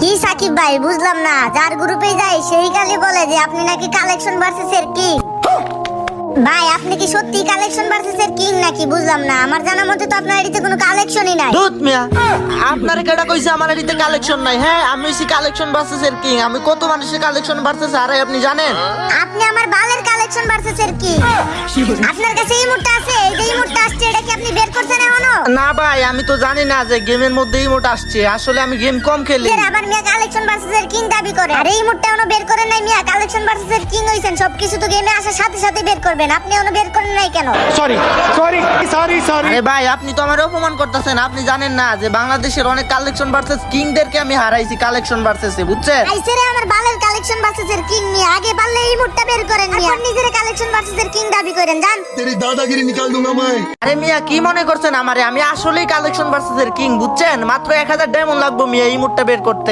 কি সাকিব ভাই বুঝলাম না, যার গ্রুপে যাই সেই খালি বলে যে আপনি নাকি কালেকশন ভার্সেস এর কিং। ভাই আপনি কি সত্যি কালেকশন ভার্সেস এর কিং নাকি বুঝলাম না, আমার জানা মতে তো আপনার এদিকে কোনো কালেকশনই নাই। দুধ মিয়া, আপনার কেডা কইছে আমার এদিকে কালেকশন নাই? হ্যাঁ, আমি হইছি কালেকশন ভার্সেস এর কিং। আমি কত মানুষের কালেকশন ভার্সেস হারাই আপনি জানেন? আপনি আমার বালের কালেকশন ভার্সেস এর কিং। আপনার কাছে এই মুহূর্তে আছে, এই যে এই মুহূর্তে আসছে, এটা কি আপনি বের করছেন এখনো? না ভাই, আমি তো জানি না যে গেমের মধ্যে ইমোট আসছে। আসলে আমি গেম কম খেলি। এর আবার মিয়া কালেকশন ভার্সেস এর কিং দাবি করে, আর এই মুহূর্তে এখনো বের করেন নাই মিয়া। কালেকশন ভার্সেস এর কিং হইছেন, সবকিছু তো গেমে আসার সাথে সাথে বের করবেন, আপনি এখনো বের করেন নাই কেন? সরি সরি সরি সরি আরে ভাই, আপনি তো আমার অপমান করতেছেন। আপনি জানেন না যে বাংলাদেশের অনেক কালেকশন ভার্সেস কিংদেরকে আমি হারাইছি কালেকশন ভার্সেসে, বুঝছেন? আইছে রে আমার বালের কালেকশন ভার্সেস এর কিং নিয়ে, আগে পারলে এই মুহূর্তে বের করেন মিয়া। আপনি নিজের কালেকশন ভার্সেস এর কিং দাবি করেন, জান? तेरी दादागिरी निकाल दूंगा मैं। আরে মিয়া, কি মনে করছেন আমারে? আমি আসলেই কালেকশন ভার্সেস এর কিং, বুঝছেন? মাত্র 1000 ডায়মন্ড লাগবে মিয়া এই মুহূর্তে বের করতে।